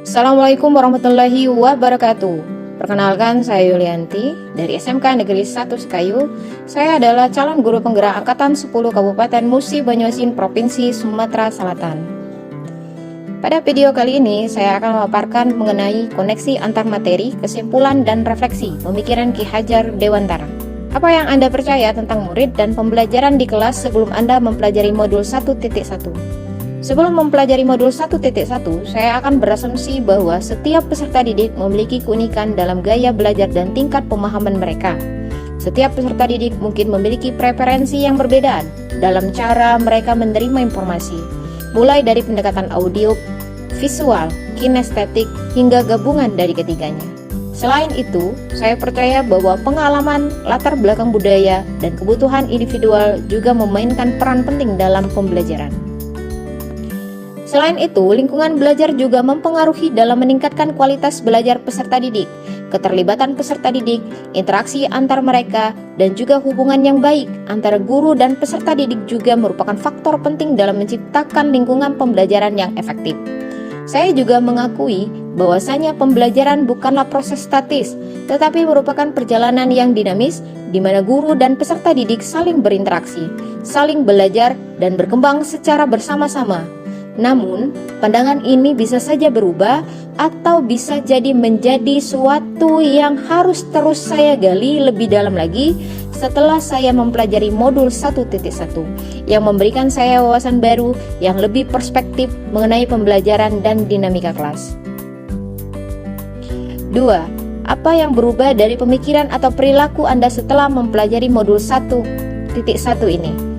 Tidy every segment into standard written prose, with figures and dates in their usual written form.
Assalamualaikum warahmatullahi wabarakatuh. Perkenalkan, saya Yulianti dari SMK Negeri 1 Sekayu. Saya adalah calon guru penggerak angkatan 10 Kabupaten Musi Banyuasin, Provinsi Sumatera Selatan. Pada video kali ini, saya akan memaparkan mengenai koneksi antar materi, kesimpulan, dan refleksi pemikiran Ki Hajar Dewantara. Apa yang Anda percaya tentang murid dan pembelajaran di kelas sebelum Anda mempelajari modul 1.1? Sebelum mempelajari modul 1.1, saya akan berasumsi bahwa setiap peserta didik memiliki keunikan dalam gaya belajar dan tingkat pemahaman mereka. Setiap peserta didik mungkin memiliki preferensi yang berbeda dalam cara mereka menerima informasi, mulai dari pendekatan audio, visual, kinestetik, hingga gabungan dari ketiganya. Selain itu, saya percaya bahwa pengalaman, latar belakang budaya, dan kebutuhan individual juga memainkan peran penting dalam pembelajaran. Selain itu, lingkungan belajar juga mempengaruhi dalam meningkatkan kualitas belajar peserta didik, keterlibatan peserta didik, interaksi antar mereka, dan juga hubungan yang baik antara guru dan peserta didik juga merupakan faktor penting dalam menciptakan lingkungan pembelajaran yang efektif. Saya juga mengakui bahwasanya pembelajaran bukanlah proses statis, tetapi merupakan perjalanan yang dinamis di mana guru dan peserta didik saling berinteraksi, saling belajar, dan berkembang secara bersama-sama. Namun, pandangan ini bisa saja berubah atau bisa jadi menjadi suatu yang harus terus saya gali lebih dalam lagi setelah saya mempelajari modul 1.1 yang memberikan saya wawasan baru yang lebih perspektif mengenai pembelajaran dan dinamika kelas. 2. Apa yang berubah dari pemikiran atau perilaku Anda setelah mempelajari modul 1.1 ini?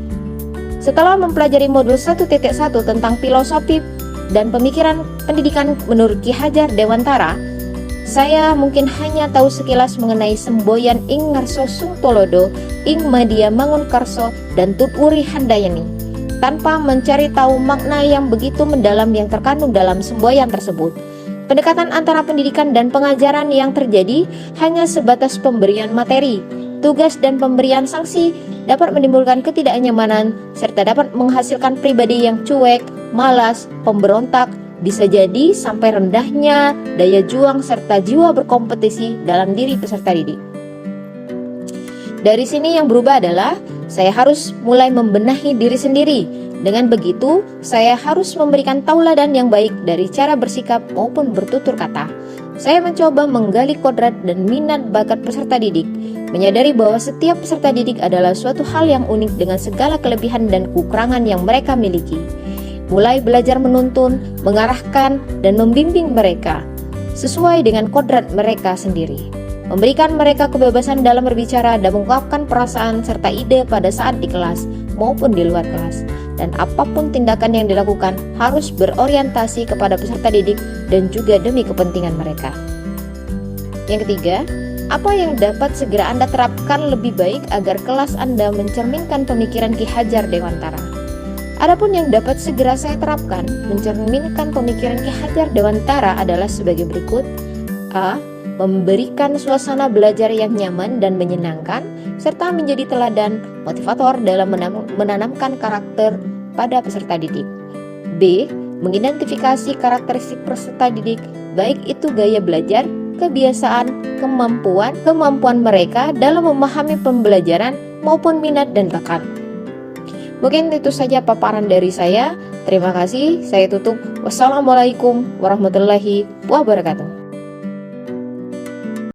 Setelah mempelajari modul 1.1 tentang filosofi dan pemikiran pendidikan menurut Ki Hajar Dewantara, saya mungkin hanya tahu sekilas mengenai semboyan ing ngarso sungtolodo, ing media mangun karso, dan tuturi handayani, tanpa mencari tahu makna yang begitu mendalam yang terkandung dalam semboyan tersebut. Pendekatan antara pendidikan dan pengajaran yang terjadi hanya sebatas pemberian materi, tugas, dan pemberian sanksi dapat menimbulkan ketidaknyamanan serta dapat menghasilkan pribadi yang cuek, malas, pemberontak, bisa jadi sampai rendahnya daya juang serta jiwa berkompetisi dalam diri peserta didik. Dari sini yang berubah adalah saya harus mulai membenahi diri sendiri. Dengan begitu, saya harus memberikan tauladan yang baik dari cara bersikap maupun bertutur kata. Saya mencoba menggali kodrat dan minat bakat peserta didik, menyadari bahwa setiap peserta didik adalah suatu hal yang unik dengan segala kelebihan dan kekurangan yang mereka miliki. Mulai belajar menuntun, mengarahkan, dan membimbing mereka sesuai dengan kodrat mereka sendiri. Memberikan mereka kebebasan dalam berbicara dan mengungkapkan perasaan serta ide pada saat di kelas maupun di luar kelas. Dan apapun tindakan yang dilakukan harus berorientasi kepada peserta didik dan juga demi kepentingan mereka. Yang ketiga, apa yang dapat segera Anda terapkan lebih baik agar kelas Anda mencerminkan pemikiran Ki Hajar Dewantara? Adapun yang dapat segera saya terapkan mencerminkan pemikiran Ki Hajar Dewantara adalah sebagai berikut. A. Memberikan suasana belajar yang nyaman dan menyenangkan, serta menjadi teladan motivator dalam menanamkan karakter pada peserta didik. B. Mengidentifikasi karakteristik peserta didik, baik itu gaya belajar, kebiasaan, kemampuan mereka dalam memahami pembelajaran maupun minat dan bakat. Mungkin itu saja paparan dari saya. Terima kasih, saya tutup. Wassalamualaikum warahmatullahi wabarakatuh.